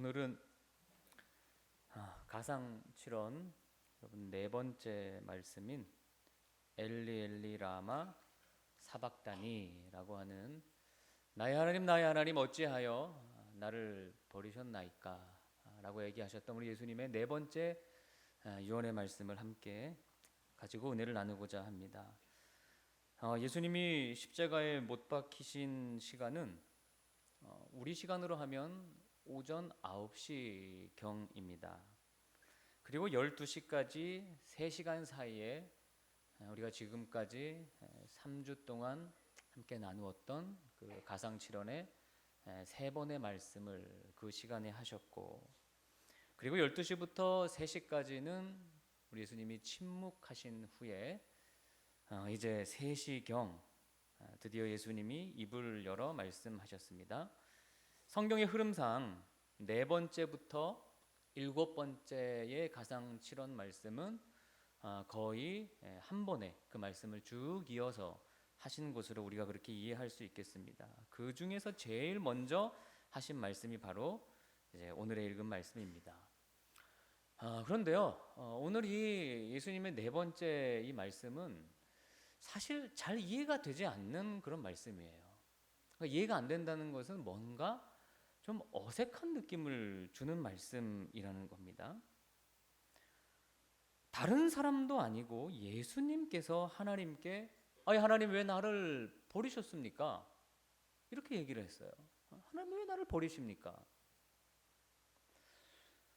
오늘은 가상칠언 여러분 네 번째 말씀인 엘리 엘리 라마 사박다니라고 하는 나의 하나님 어찌하여 나를 버리셨나이까 라고 얘기하셨던 우리 예수님의 네 번째 유언의 말씀을 함께 가지고 은혜를 나누고자 합니다. 예수님이 십자가에 못 박히신 시간은 우리 시간으로 하면 오전 9시 경입니다. 그리고 12시까지 3시간 사이에 우리가 지금까지 3주 동안 함께 나누었던 그 가상칠언의 3번의 말씀을 그 시간에 하셨고, 그리고 12시부터 3시까지는 우리 예수님이 침묵하신 후에 이제 3시경 드디어 예수님이 입을 열어 말씀하셨습니다. 성경의 흐름상 네 번째부터 7번째의 가상칠언 말씀은 거의 한 번에 그 말씀을 쭉 이어서 하신 것으로 우리가 그렇게 이해할 수 있겠습니다. 그 중에서 제일 먼저 하신 말씀이 바로 이제 오늘의 읽은 말씀입니다. 그런데요, 오늘 이 예수님의 네 번째 이 말씀은 사실 잘 이해가 되지 않는 그런 말씀이에요. 그러니까 이해가 안 된다는 것은 뭔가 좀 어색한 느낌을 주는 말씀이라는 겁니다. 다른 사람도 아니고 예수님께서 하나님께 하나님 왜 나를 버리셨습니까? 이렇게 얘기를 했어요. 하나님 왜 나를 버리십니까?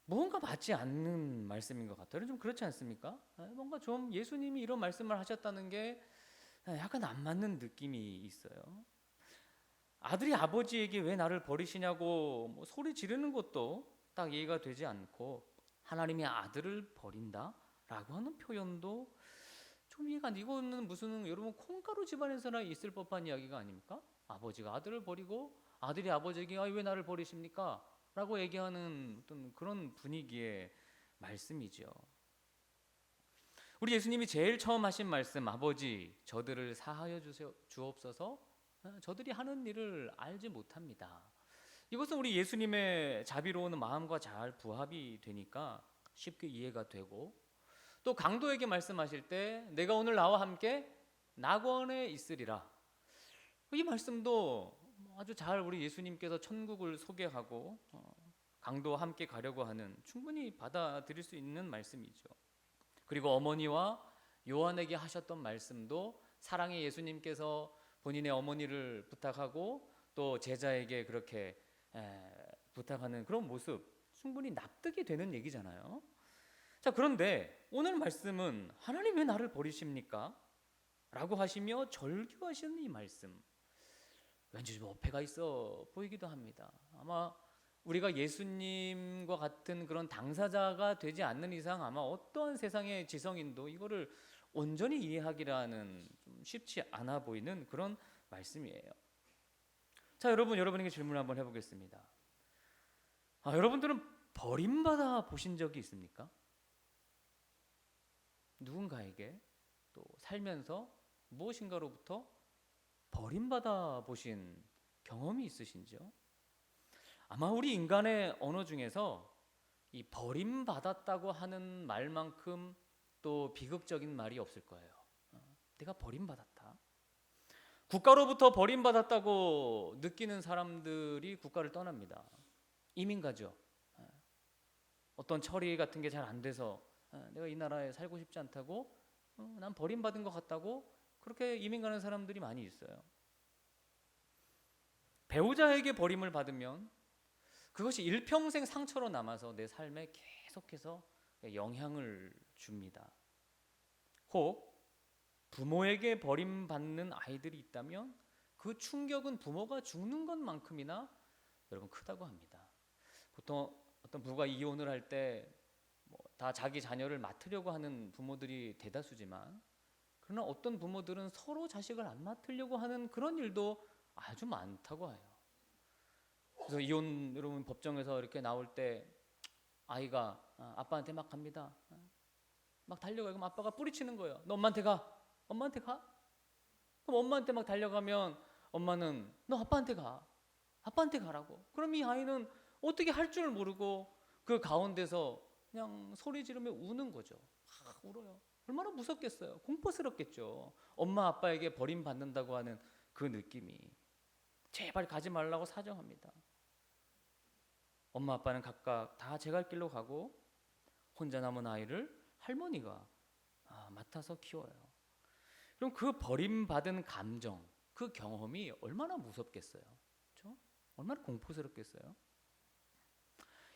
뭔가 맞지 않는 말씀인 것 같아요. 좀 그렇지 않습니까? 뭔가 좀 예수님이 이런 말씀을 하셨다는 게 약간 안 맞는 느낌이 있어요. 아들이 아버지에게 왜 나를 버리시냐고 뭐 소리 지르는 것도 딱 이해가 되지 않고, 하나님이 아들을 버린다라고 하는 표현도 좀 이해가 안 돼. 이거는 무슨 여러분 콩가루 집안에서나 있을 법한 이야기가 아닙니까? 아버지가 아들을 버리고 아들이 아버지에게 왜 나를 버리십니까? 라고 얘기하는 어떤 그런 분위기의 말씀이죠. 우리 예수님이 제일 처음 하신 말씀, 아버지 저들을 사하여 주옵소서, 저들이 하는 일을 알지 못합니다. 이것은 우리 예수님의 자비로운 마음과 잘 부합이 되니까 쉽게 이해가 되고, 또 강도에게 말씀하실 때 내가 오늘 나와 함께 낙원에 있으리라, 이 말씀도 아주 잘 우리 예수님께서 천국을 소개하고 강도와 함께 가려고 하는, 충분히 받아들일 수 있는 말씀이죠. 그리고 어머니와 요한에게 하셨던 말씀도 사랑의 예수님께서 본인의 어머니를 부탁하고 또 제자에게 그렇게 부탁하는 그런 모습, 충분히 납득이 되는 얘기잖아요. 자, 그런데 오늘 말씀은 하나님 왜 나를 버리십니까? 라고 하시며 절규하시는 이 말씀, 왠지 좀 어폐가 있어 보이기도 합니다. 아마 우리가 예수님과 같은 그런 당사자가 되지 않는 이상 아마 어떠한 세상의 지성인도 이거를 온전히 이해하기라는 좀 쉽지 않아 보이는 그런 말씀이에요. 자, 여러분에게 질문을 한번 해보겠습니다. 여러분들은 버림받아 보신 적이 있습니까? 누군가에게 또 살면서 무엇인가로부터 버림받아 보신 경험이 있으신지요? 아마 우리 인간의 언어 중에서 이 버림받았다고 하는 말만큼 또 비극적인 말이 없을 거예요. 내가 버림받았다. 국가로부터 버림받았다고 느끼는 사람들이 국가를 떠납니다. 이민 가죠. 어떤 처리 같은 게 잘 안 돼서 내가 이 나라에 살고 싶지 않다고, 난 버림받은 것 같다고 그렇게 이민 가는 사람들이 많이 있어요. 배우자에게 버림을 받으면 그것이 일평생 상처로 남아서 내 삶에 계속해서 영향을 줍니다. 혹 부모에게 버림받는 아이들이 있다면 그 충격은 부모가 죽는 것만큼이나 여러분 크다고 합니다. 보통 어떤 부부가 이혼을 할 때 다 자기 자녀를 맡으려고 하는 부모들이 대다수지만, 그러나 어떤 부모들은 서로 자식을 안 맡으려고 하는 그런 일도 아주 많다고 해요. 그래서 이혼 여러분 법정에서 이렇게 나올 때 아이가 아빠한테 막 갑니다. 막 달려가요. 그럼 아빠가 뿌리치는 거예요. 너 엄마한테 가. 엄마한테 가. 그럼 엄마한테 막 달려가면 엄마는 너 아빠한테 가. 아빠한테 가라고. 그럼 이 아이는 어떻게 할 줄 모르고 그 가운데서 그냥 소리 지르며 우는 거죠. 막 울어요. 얼마나 무섭겠어요. 공포스럽겠죠. 엄마 아빠에게 버림받는다고 하는 그 느낌이. 제발 가지 말라고 사정합니다. 엄마 아빠는 각각 다 제 갈 길로 가고 혼자 남은 아이를 할머니가 맡아서 키워요. 그럼 그 버림받은 감정, 그 경험이 얼마나 무섭겠어요. 그렇죠? 얼마나 공포스럽겠어요.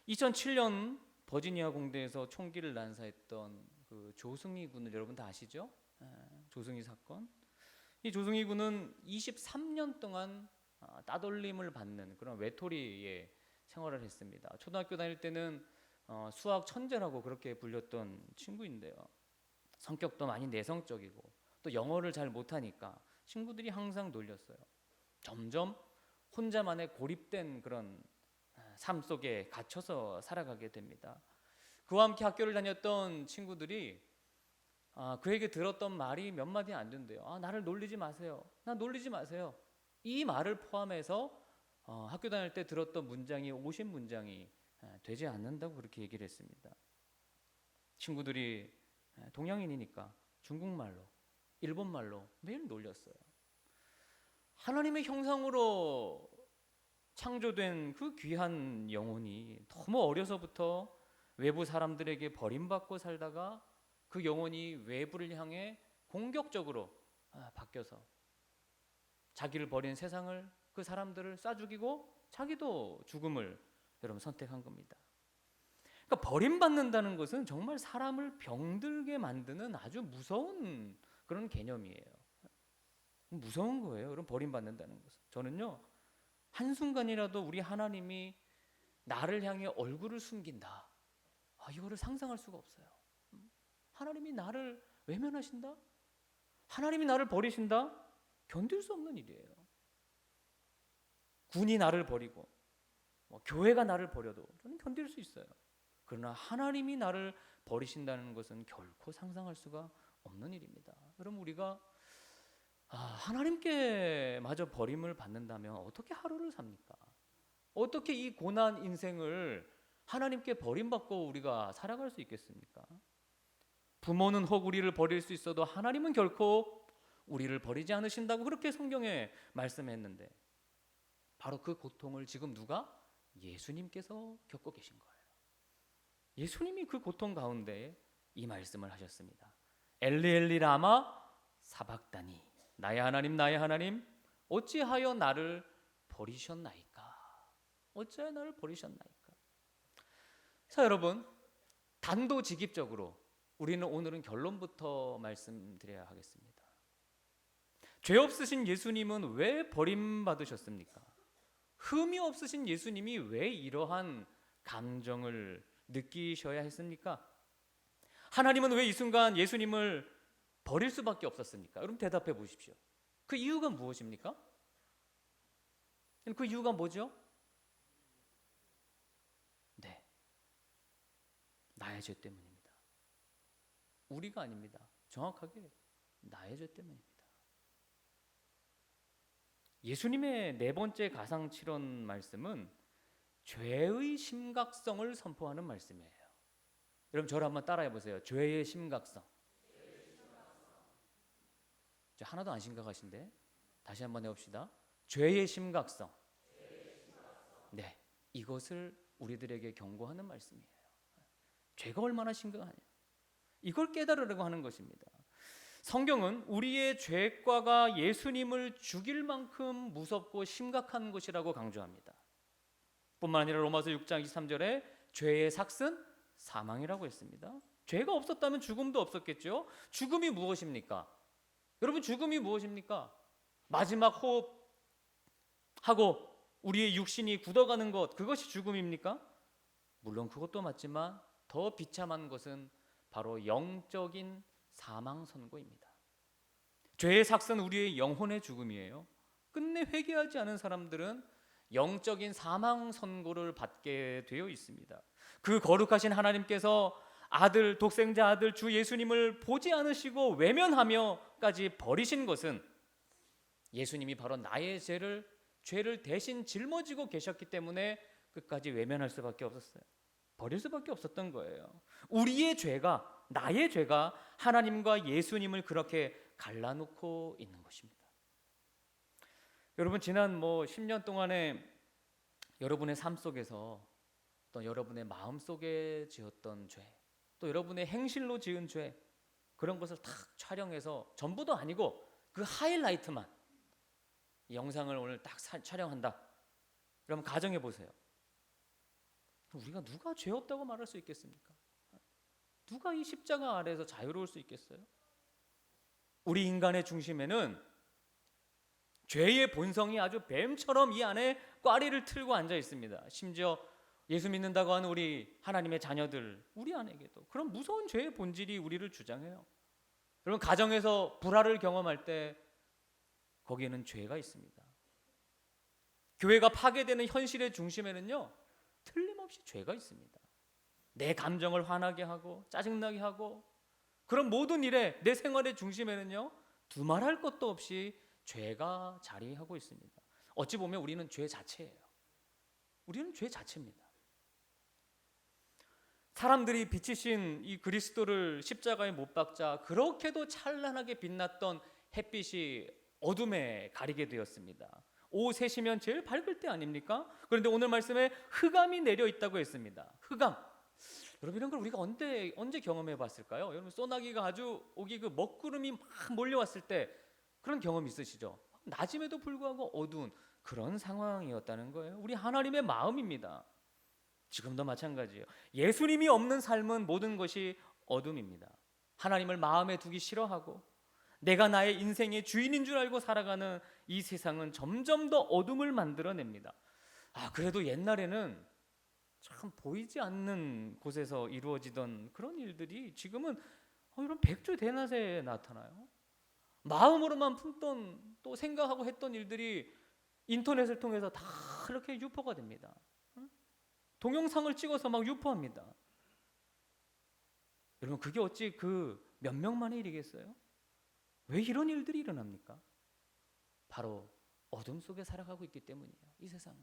2007년 버지니아 공대에서 총기를 난사했던 그 조승희 군을 여러분 다 아시죠? 조승희 사건. 이 조승희 군은 23년 동안 따돌림을 받는 그런 외톨이의 생활을 했습니다. 초등학교 다닐 때는 수학 천재라고 그렇게 불렸던 친구인데요. 성격도 많이 내성적이고 또 영어를 잘 못하니까 친구들이 항상 놀렸어요. 점점 혼자만의 고립된 그런 삶 속에 갇혀서 살아가게 됩니다. 그와 함께 학교를 다녔던 친구들이 그에게 들었던 말이 몇 마디 안 된대요. 나를 놀리지 마세요. 나 놀리지 마세요. 이 말을 포함해서 학교 다닐 때 들었던 문장이 50문장이 되지 않는다고 그렇게 얘기를 했습니다. 친구들이 동양인이니까 중국말로, 일본말로 매일 놀렸어요. 하나님의 형상으로 창조된 그 귀한 영혼이 너무 어려서부터 외부 사람들에게 버림받고 살다가 그 영혼이 외부를 향해 공격적으로 바뀌어서 자기를 버린 세상을, 그 사람들을 쏴 죽이고 자기도 죽음을 여러분 선택한 겁니다. 그러니까 버림받는다는 것은 정말 사람을 병들게 만드는 아주 무서운 그런 개념이에요. 무서운 거예요. 여러분, 버림받는다는 것은. 저는요, 한순간이라도 우리 하나님이 나를 향해 얼굴을 숨긴다, 이거를 상상할 수가 없어요. 하나님이 나를 외면하신다? 하나님이 나를 버리신다? 견딜 수 없는 일이에요. 군이 나를 버리고 교회가 나를 버려도 저는 견딜 수 있어요. 그러나 하나님이 나를 버리신다는 것은 결코 상상할 수가 없는 일입니다. 여러분, 우리가 하나님께 마저 버림을 받는다면 어떻게 하루를 삽니까? 어떻게 이 고난 인생을 하나님께 버림받고 우리가 살아갈 수 있겠습니까? 부모는 혹 우리를 버릴 수 있어도 하나님은 결코 우리를 버리지 않으신다고 그렇게 성경에 말씀했는데, 바로 그 고통을 지금 누가? 예수님께서 겪고 계신 거예요. 예수님이 그 고통 가운데 이 말씀을 하셨습니다. 엘리 엘리 라마 사박다니, 나의 하나님 나의 하나님 어찌하여 나를 버리셨나이까? 어찌하여 나를 버리셨나이까? 자, 여러분, 단도직입적으로 우리는 오늘은 결론부터 말씀드려야 하겠습니다. 죄 없으신 예수님은 왜 버림받으셨습니까? 흠이 없으신 예수님이 왜 이러한 감정을 느끼셔야 했습니까? 하나님은 왜 이 순간 예수님을 버릴 수밖에 없었습니까? 여러분, 대답해 보십시오. 그 이유가 무엇입니까? 그 이유가 뭐죠? 네, 나의 죄 때문입니다. 우리가 아닙니다. 정확하게 나의 죄 때문입니다. 예수님의 네 번째 가상칠언 말씀은 죄의 심각성을 선포하는 말씀이에요. 여러분, 저를 한번 따라해 보세요. 죄의 심각성. 하나도 안 심각하신데 다시 한번 해봅시다. 죄의 심각성. 네, 이것을 우리들에게 경고하는 말씀이에요. 죄가 얼마나 심각하냐, 이걸 깨달으려고 하는 것입니다. 성경은 우리의 죄과가 예수님을 죽일 만큼 무섭고 심각한 것이라고 강조합니다. 뿐만 아니라 로마서 6장 23절에 죄의 삭은 사망이라고 했습니다. 죄가 없었다면 죽음도 없었겠죠. 죽음이 무엇입니까? 여러분, 죽음이 무엇입니까? 마지막 호흡하고 우리의 육신이 굳어가는 것, 그것이 죽음입니까? 물론 그것도 맞지만 더 비참한 것은 바로 영적인 사망 선고입니다. 죄의 삭은 우리의 영혼의 죽음이에요. 끝내 회개하지 않은 사람들은 영적인 사망 선고를 받게 되어 있습니다. 그 거룩하신 하나님께서 아들, 독생자 아들 주 예수님을 보지 않으시고 외면하며까지 버리신 것은 예수님이 바로 나의 죄를 대신 짊어지고 계셨기 때문에 끝까지 외면할 수밖에 없었어요. 버릴 수밖에 없었던 거예요. 우리의 죄가, 나의 죄가 하나님과 예수님을 그렇게 갈라놓고 있는 것입니다. 여러분, 지난 10년 동안에 여러분의 삶 속에서 또 여러분의 마음 속에 지었던 죄, 또 여러분의 행실로 지은 죄, 그런 것을 탁 촬영해서, 전부도 아니고 그 하이라이트만, 이 영상을 오늘 딱 촬영한다. 그러면 가정해 보세요. 우리가 누가 죄 없다고 말할 수 있겠습니까? 누가 이 십자가 아래에서 자유로울 수 있겠어요? 우리 인간의 중심에는 죄의 본성이 아주 뱀처럼 이 안에 꽈리를 틀고 앉아 있습니다. 심지어 예수 믿는다고 하는 우리 하나님의 자녀들, 우리 안에게도 그런 무서운 죄의 본질이 우리를 주장해요. 여러분, 가정에서 불화를 경험할 때 거기에는 죄가 있습니다. 교회가 파괴되는 현실의 중심에는요, 틀림없이 죄가 있습니다. 내 감정을 화나게 하고 짜증나게 하고, 그런 모든 일에 내 생활의 중심에는요, 두말할 것도 없이 죄가 자리하고 있습니다. 어찌 보면 우리는 죄 자체예요. 우리는 죄 자체입니다. 사람들이 비치신 이 그리스도를 십자가에 못 박자 그렇게도 찬란하게 빛났던 햇빛이 어둠에 가리게 되었습니다. 오후 3시면 제일 밝을 때 아닙니까? 그런데 오늘 말씀에 흑암이 내려 있다고 했습니다. 흑암. 여러분, 이런 걸 우리가 언제 경험해 봤을까요? 여러분, 소나기가 아주 오기 그 먹구름이 막 몰려왔을 때 그런 경험 있으시죠? 낮임에도 불구하고 어두운 그런 상황이었다는 거예요. 우리 하나님의 마음입니다. 지금도 마찬가지예요. 예수님이 없는 삶은 모든 것이 어둠입니다. 하나님을 마음에 두기 싫어하고 내가 나의 인생의 주인인 줄 알고 살아가는 이 세상은 점점 더 어둠을 만들어냅니다. 그래도 옛날에는 참 보이지 않는 곳에서 이루어지던 그런 일들이 지금은 이런 백주대낮에 나타나요. 마음으로만 품던, 또 생각하고 했던 일들이 인터넷을 통해서 다 이렇게 유포가 됩니다. 동영상을 찍어서 막 유포합니다. 여러분, 그게 어찌 그 몇 명만의 일이겠어요? 왜 이런 일들이 일어납니까? 바로 어둠 속에 살아가고 있기 때문이에요. 이 세상은.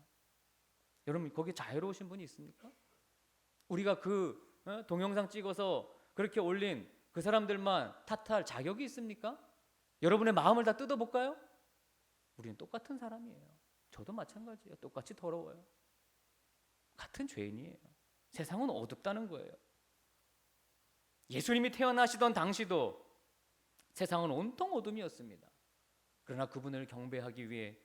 여러분, 거기에 자유로우신 분이 있습니까? 우리가 그 동영상 찍어서 그렇게 올린 그 사람들만 탓할 자격이 있습니까? 여러분의 마음을 다 뜯어볼까요? 우리는 똑같은 사람이에요. 저도 마찬가지예요. 똑같이 더러워요. 같은 죄인이에요. 세상은 어둡다는 거예요. 예수님이 태어나시던 당시도 세상은 온통 어둠이었습니다. 그러나 그분을 경배하기 위해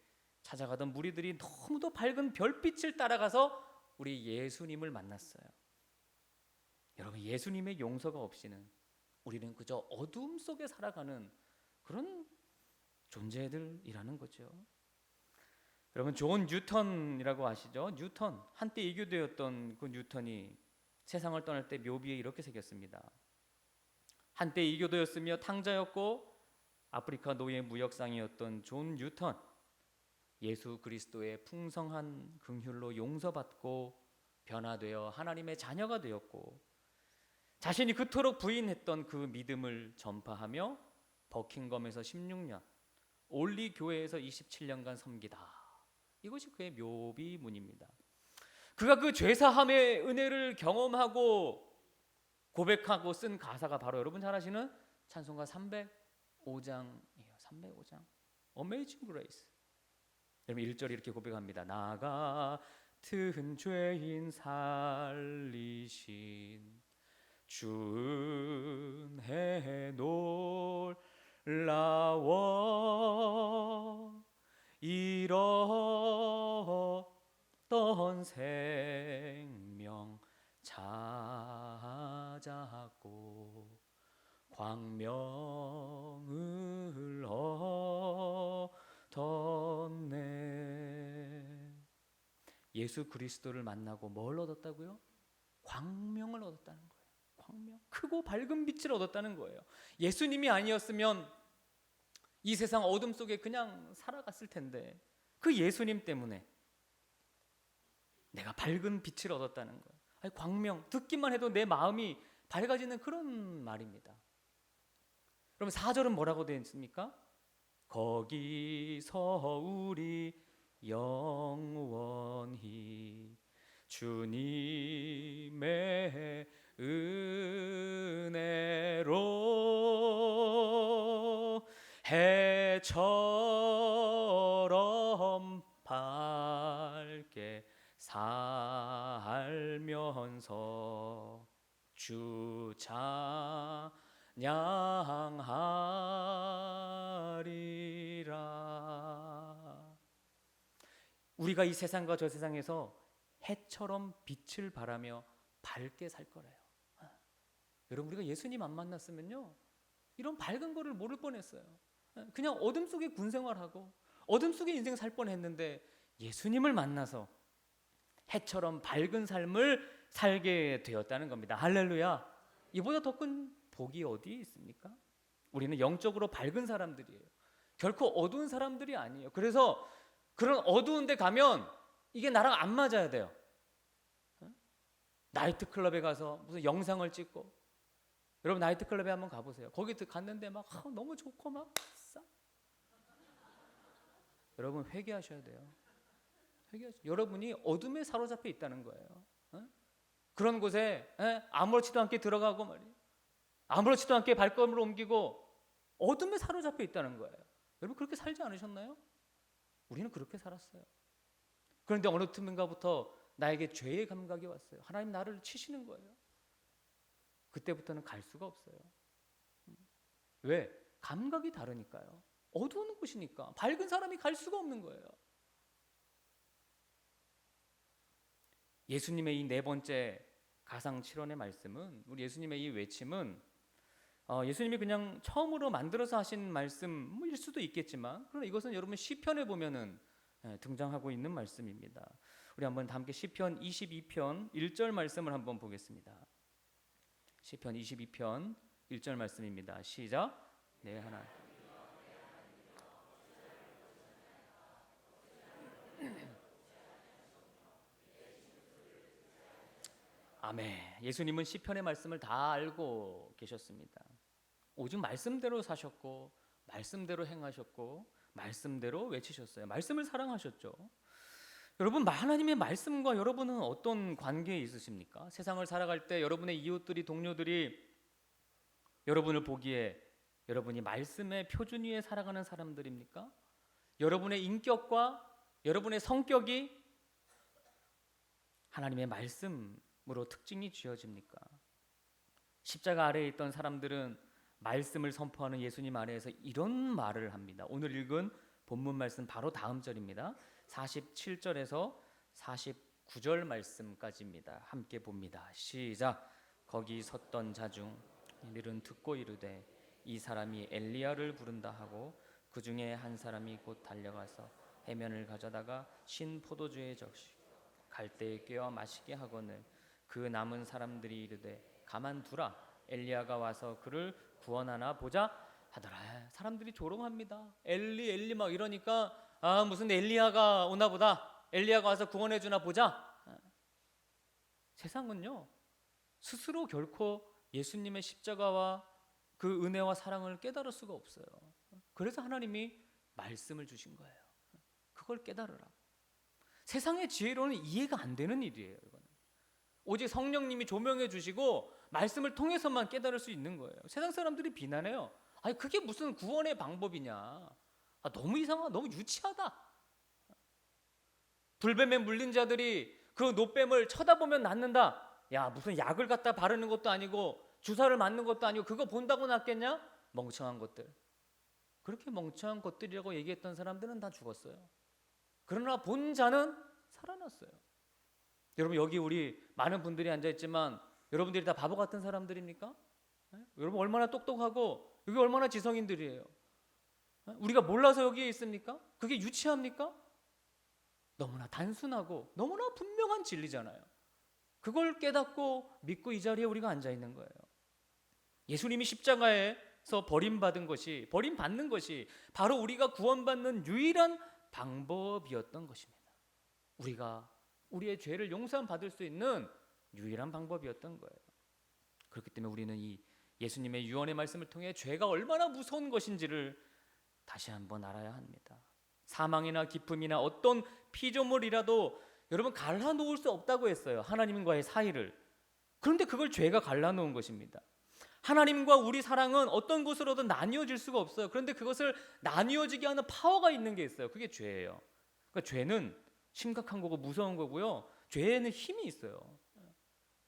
찾아가던 무리들이 너무도 밝은 별빛을 따라가서 우리 예수님을 만났어요. 여러분, 예수님의 용서가 없이는 우리는 그저 어둠 속에 살아가는 그런 존재들이라는 거죠. 여러분, 존 뉴턴이라고 아시죠? 뉴턴, 한때 이교도였던 그 뉴턴이 세상을 떠날 때 묘비에 이렇게 새겼습니다. 한때 이교도였으며 탕자였고 아프리카 노예 무역상이었던 존 뉴턴, 예수 그리스도의 풍성한 긍휼로 용서받고 변화되어 하나님의 자녀가 되었고, 자신이 그토록 부인했던 그 믿음을 전파하며 버킹엄에서 16년, 올리 교회에서 27년간 섬기다. 이것이 그의 묘비문입니다. 그가 그 죄사함의 은혜를 경험하고 고백하고 쓴 가사가 바로 여러분 잘 아시는 찬송가 305장이에요. 305장. Amazing Grace. 여러분, 1절 이렇게 고백합니다. 나 같은 죄인 살리신 주 은혜 놀라워 잃었던 생명 찾았고 광명을 얻었네. 예수 그리스도를 만나고 뭘 얻었다고요? 광명을 얻었다는 거예요. 광명, 크고 밝은 빛을 얻었다는 거예요. 예수님이 아니었으면 이 세상 어둠 속에 그냥 살아갔을 텐데 그 예수님 때문에 내가 밝은 빛을 얻었다는 거예요. 아니, 광명, 듣기만 해도 내 마음이 밝아지는 그런 말입니다. 그럼 4절은 뭐라고 되어 있습니까? 거기서 우리 영원히 주님의 은혜로 해처럼 밝게 살면서 주 찬양하리라. 우리가 이 세상과 저 세상에서 해처럼 빛을 발하며 밝게 살 거래요. 여러분, 우리가 예수님 안 만났으면요, 이런 밝은 거를 모를 뻔했어요. 그냥 어둠 속에 군 생활하고 어둠 속에 인생 살 뻔했는데 예수님을 만나서 해처럼 밝은 삶을 살게 되었다는 겁니다. 할렐루야. 이보다 더 큰 복이 어디에 있습니까? 우리는 영적으로 밝은 사람들이에요. 결코 어두운 사람들이 아니에요. 그래서 그런 어두운 데 가면 이게 나랑 안 맞아야 돼요. 나이트클럽에 가서 무슨 영상을 찍고, 여러분 나이트클럽에 한번 가보세요. 거기 갔는데 막 너무 좋고 막 여러분 회개하셔야 돼요. 여러분이 어둠에 사로잡혀 있다는 거예요. 그런 곳에 아무렇지도 않게 들어가고 말이에요. 아무렇지도 않게 발걸음을 옮기고 어둠에 사로잡혀 있다는 거예요. 여러분 그렇게 살지 않으셨나요? 우리는 그렇게 살았어요. 그런데 어느 틈인가부터 나에게 죄의 감각이 왔어요. 하나님 나를 치시는 거예요. 그때부터는 갈 수가 없어요. 왜? 감각이 다르니까요. 어두운 곳이니까 밝은 사람이 갈 수가 없는 거예요. 예수님의 이 네 번째 가상칠언의 말씀은, 우리 예수님의 이 외침은 예수님이 그냥 처음으로 만들어서 하신 말씀일 수도 있겠지만, 그러나 이것은 여러분 시편에 보면은 등장하고 있는 말씀입니다. 우리 한번 다 함께 시편 22편 1절 말씀을 한번 보겠습니다. 시편 22편 1절 말씀입니다. 시작. 네, 하나. 아멘. 예수님은 시편의 말씀을 다 알고 계셨습니다. 오직 말씀대로 사셨고, 말씀대로 행하셨고, 말씀대로 외치셨어요. 말씀을 사랑하셨죠. 여러분, 하나님의 말씀과 여러분은 어떤 관계에 있으십니까? 세상을 살아갈 때 여러분의 이웃들이, 동료들이 여러분을 보기에 여러분이 말씀의 표준 위에 살아가는 사람들입니까? 여러분의 인격과 여러분의 성격이 하나님의 말씀으로 특징이 지어집니까? 십자가 아래에 있던 사람들은 말씀을 선포하는 예수님 아래에서 이런 말을 합니다. 오늘 읽은 본문 말씀 바로 다음 절입니다. 47절에서 49절 말씀까지입니다. 함께 봅니다. 시작. 거기 섰던 자 중 이들은 듣고 이르되 이 사람이 엘리야를 부른다 하고 그 중에 한 사람이 곧 달려가서 해면을 가져다가 신 포도주에 적시고 갈대에 꿰어 마시게 하거늘 그 남은 사람들이 이르되 가만두라 엘리야가 와서 그를 구원하나 보자 하더라. 사람들이 조롱합니다. 엘리 막 이러니까 무슨 엘리야가 오나 보다. 엘리야가 와서 구원해 주나 보자. 세상은요, 스스로 결코 예수님의 십자가와 그 은혜와 사랑을 깨달을 수가 없어요. 그래서 하나님이 말씀을 주신 거예요. 그걸 깨달으라고. 세상의 지혜로는 이해가 안 되는 일이에요. 이거는 오직 성령님이 조명해 주시고 말씀을 통해서만 깨달을 수 있는 거예요. 세상 사람들이 비난해요. 아니 그게 무슨 구원의 방법이냐. 너무 이상하다. 너무 유치하다. 불뱀에 물린 자들이 그 노뱀을 쳐다보면 낫는다. 야, 무슨 약을 갖다 바르는 것도 아니고 주사를 맞는 것도 아니고 그거 본다고 낫겠냐? 멍청한 것들. 그렇게 멍청한 것들이라고 얘기했던 사람들은 다 죽었어요. 그러나 본 자는 살아났어요. 여러분, 여기 우리 많은 분들이 앉아있지만 여러분들이 다 바보 같은 사람들입니까? 여러분 얼마나 똑똑하고 여기 얼마나 지성인들이에요. 우리가 몰라서 여기에 있습니까? 그게 유치합니까? 너무나 단순하고 너무나 분명한 진리잖아요. 그걸 깨닫고 믿고 이 자리에 우리가 앉아있는 거예요. 예수님이 십자가에서 버림받은 것이, 버림받는 것이 바로 우리가 구원받는 유일한 방법이었던 것입니다. 우리가 우리의 죄를 용서받을 수 있는 유일한 방법이었던 거예요. 그렇기 때문에 우리는 이 예수님의 유언의 말씀을 통해 죄가 얼마나 무서운 것인지를 다시 한번 알아야 합니다. 사망이나 기쁨이나 어떤 피조물이라도 여러분, 갈라놓을 수 없다고 했어요. 하나님과의 사이를. 그런데 그걸 죄가 갈라놓은 것입니다. 하나님과 우리 사랑은 어떤 것으로든 나뉘어질 수가 없어요. 그런데 그것을 나뉘어지게 하는 파워가 있는 게 있어요. 그게 죄예요. 그러니까 죄는 심각한 거고 무서운 거고요. 죄에는 힘이 있어요.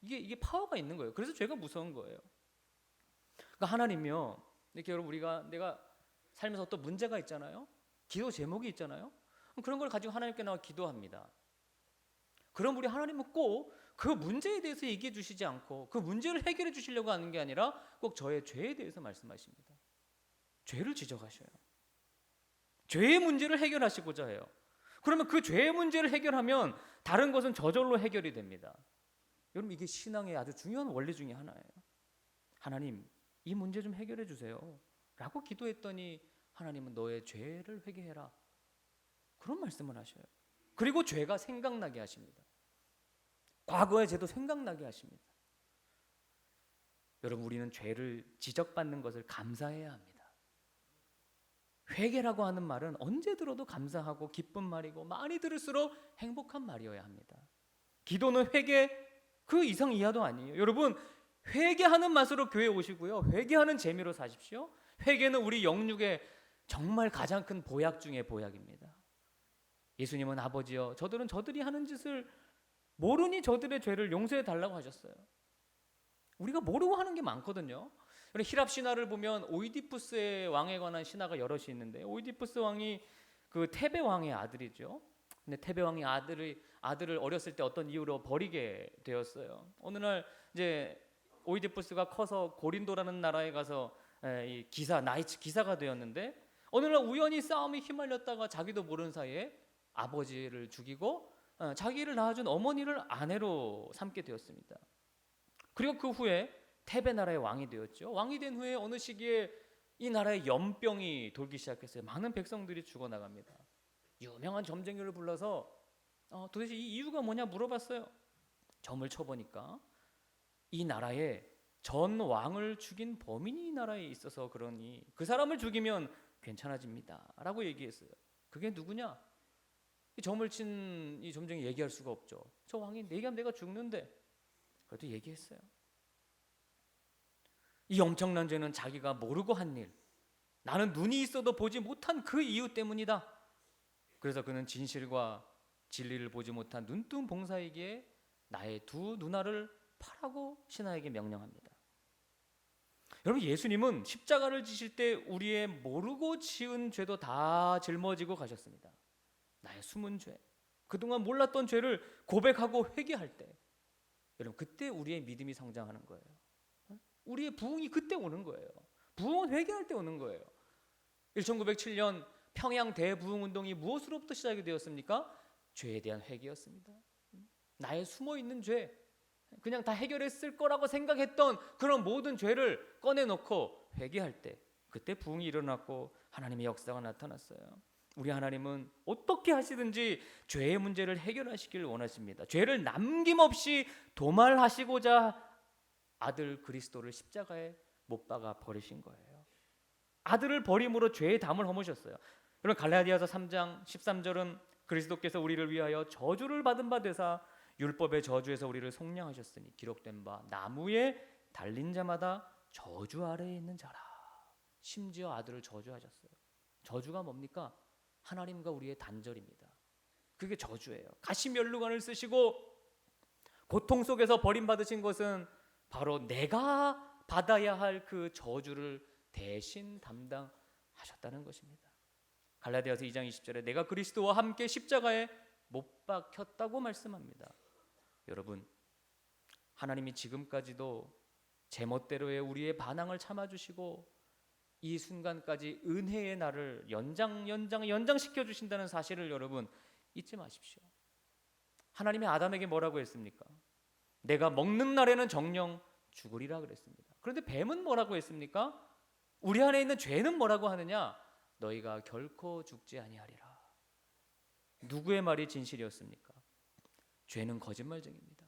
이게 파워가 있는 거예요. 그래서 죄가 무서운 거예요. 그러니까 하나님이요, 이렇게 여러분, 내가 살면서 어떤 문제가 있잖아요. 기도 제목이 있잖아요. 그런 걸 가지고 하나님께 나와 기도합니다. 그럼 우리 하나님은 꼭 그 문제에 대해서 얘기해 주시지 않고 그 문제를 해결해 주시려고 하는 게 아니라 꼭 저의 죄에 대해서 말씀하십니다. 죄를 지적하셔요. 죄의 문제를 해결하시고자 해요. 그러면 그 죄의 문제를 해결하면 다른 것은 저절로 해결이 됩니다. 여러분, 이게 신앙의 아주 중요한 원리 중에 하나예요. 하나님, 이 문제 좀 해결해 주세요 라고 기도했더니 하나님은 너의 죄를 회개해라, 그런 말씀을 하셔요. 그리고 죄가 생각나게 하십니다. 과거의 죄도 생각나게 하십니다. 여러분, 우리는 죄를 지적받는 것을 감사해야 합니다. 회개라고 하는 말은 언제 들어도 감사하고 기쁜 말이고 많이 들을수록 행복한 말이어야 합니다. 기도는 회개 그 이상 이하도 아니에요. 여러분, 회개하는 맛으로 교회에 오시고요, 회개하는 재미로 사십시오. 회개는 우리 영육의 정말 가장 큰 보약 중의 보약입니다. 예수님은 아버지여, 저들은 저들이 하는 짓을 모르니 저들의 죄를 용서해 달라고 하셨어요. 우리가 모르고 하는 게 많거든요. 히랍 신화를 보면 오이디푸스의 왕에 관한 신화가 여럿이 있는데, 오이디푸스 왕이 그 테베 왕의 아들이죠. 근데 테베 왕이 아들을 어렸을 때 어떤 이유로 버리게 되었어요. 어느 날 이제 오이디푸스가 커서 고린도라는 나라에 가서 이 나이츠 기사가 되었는데, 어느 날 우연히 싸움에 휘말렸다가 자기도 모르는 사이에 아버지를 죽이고 자기를 낳아준 어머니를 아내로 삼게 되었습니다. 그리고 그 후에 테베 나라의 왕이 되었죠. 왕이 된 후에 어느 시기에 이 나라에 연병이 돌기 시작했어요. 많은 백성들이 죽어나갑니다. 유명한 점쟁이를 불러서 도대체 이 이유가 뭐냐 물어봤어요. 점을 쳐보니까 이 나라에 전 왕을 죽인 범인이 이 나라에 있어서 그러니 그 사람을 죽이면 괜찮아집니다 라고 얘기했어요. 그게 누구냐? 이 점을 친 이 점쟁이 얘기할 수가 없죠. 저 왕이 얘기하면 내가 죽는데. 그래도 얘기했어요. 이 엄청난 죄는 자기가 모르고 한 일, 나는 눈이 있어도 보지 못한 그 이유 때문이다. 그래서 그는 진실과 진리를 보지 못한 눈뜬 봉사에게 나의 두 누나를 파라고 신하에게 명령합니다. 여러분, 예수님은 십자가를 지실 때 우리의 모르고 지은 죄도 다 짊어지고 가셨습니다. 나의 숨은 죄, 그동안 몰랐던 죄를 고백하고 회개할 때, 여러분, 그때 우리의 믿음이 성장하는 거예요. 우리의 부흥이 그때 오는 거예요. 부흥은 회개할 때 오는 거예요. 1907년 평양 대부흥운동이 무엇으로부터 시작이 되었습니까? 죄에 대한 회개였습니다. 나의 숨어있는 죄, 그냥 다 해결했을 거라고 생각했던 그런 모든 죄를 꺼내놓고 회개할 때, 그때 부흥이 일어났고 하나님의 역사가 나타났어요. 우리 하나님은 어떻게 하시든지 죄의 문제를 해결하시길 원하십니다. 죄를 남김없이 도말하시고자 아들 그리스도를 십자가에 못 박아 버리신 거예요. 아들을 버림으로 죄의 담을 허무셨어요. 여러분, 갈라디아서 3장 13절은 그리스도께서 우리를 위하여 저주를 받은 바 되사 율법의 저주에서 우리를 속량하셨으니 기록된 바 나무에 달린 자마다 저주 아래에 있는 자라. 심지어 아들을 저주하셨어요. 저주가 뭡니까? 하나님과 우리의 단절입니다. 그게 저주예요. 가시면류관을 쓰시고 고통 속에서 버림받으신 것은 바로 내가 받아야 할 그 저주를 대신 담당하셨다는 것입니다. 갈라디아서 2장 20절에 내가 그리스도와 함께 십자가에 못 박혔다고 말씀합니다. 여러분, 하나님이 지금까지도 제멋대로의 우리의 반항을 참아주시고 이 순간까지 은혜의 날을 연장시켜 주신다는 사실을 여러분 잊지 마십시오. 하나님이 아담에게 뭐라고 했습니까? 내가 먹는 날에는 정령 죽으리라 그랬습니다. 그런데 뱀은 뭐라고 했습니까? 우리 안에 있는 죄는 뭐라고 하느냐? 너희가 결코 죽지 아니하리라. 누구의 말이 진실이었습니까? 죄는 거짓말쟁입니다.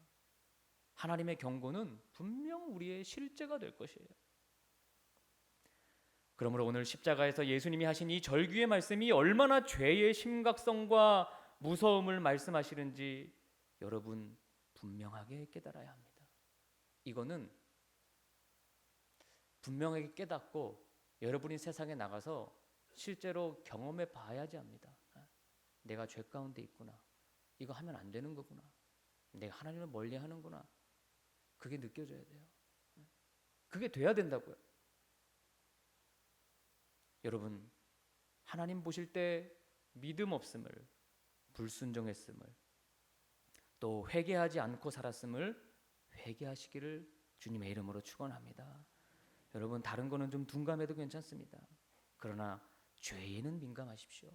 하나님의 경고는 분명 우리의 실제가 될 것이에요. 그러므로 오늘 십자가에서 예수님이 하신 이 절규의 말씀이 얼마나 죄의 심각성과 무서움을 말씀하시는지 여러분 분명하게 깨달아야 합니다. 이거는 분명하게 깨닫고 여러분이 세상에 나가서 실제로 경험해 봐야지 합니다. 내가 죄 가운데 있구나. 이거 하면 안 되는 거구나. 내가 하나님을 멀리 하는구나. 그게 느껴져야 돼요. 그게 돼야 된다고요. 여러분, 하나님 보실 때 믿음 없음을, 불순종했음을, 또 회개하지 않고 살았음을 회개하시기를 주님의 이름으로 축원합니다. 여러분, 다른 거는 좀 둔감해도 괜찮습니다. 그러나 죄에는 민감하십시오.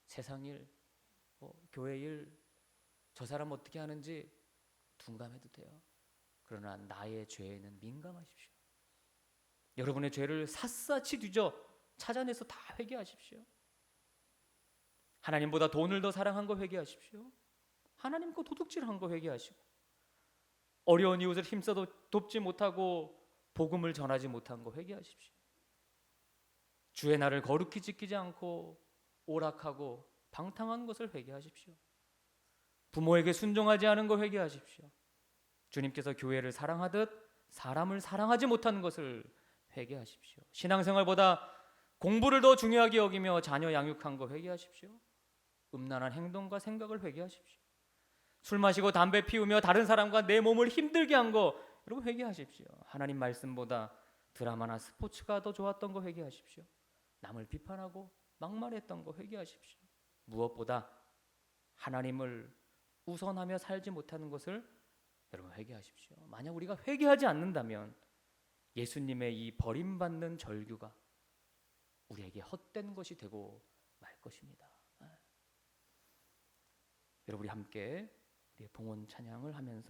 세상 일, 교회 일, 저 사람 어떻게 하는지 둔감해도 돼요. 그러나 나의 죄에는 민감하십시오. 여러분의 죄를 샅샅이 뒤져 찾아내서 다 회개하십시오. 하나님보다 돈을 더 사랑한 거 회개하십시오. 하나님 거 도둑질한 거 회개하시고, 어려운 이웃을 힘써도 돕지 못하고 복음을 전하지 못한 거 회개하십시오. 주의 날을 거룩히 지키지 않고 오락하고 방탕한 것을 회개하십시오. 부모에게 순종하지 않은 거 회개하십시오. 주님께서 교회를 사랑하듯 사람을 사랑하지 못하는 것을 회개하십시오. 신앙생활보다 공부를 더 중요하게 여기며 자녀 양육한 거 회개하십시오. 음란한 행동과 생각을 회개하십시오. 술 마시고 담배 피우며 다른 사람과 내 몸을 힘들게 한 거 여러분 회개하십시오. 하나님 말씀보다 드라마나 스포츠가 더 좋았던 거 회개하십시오. 남을 비판하고 막말했던 거 회개하십시오. 무엇보다 하나님을 우선하며 살지 못하는 것을 여러분 회개하십시오. 만약 우리가 회개하지 않는다면 예수님의 이 버림받는 절규가 우리에게 헛된 것이 되고 말 것입니다. 여러분, 우리 함께 우리의 봉헌 찬양을 하면서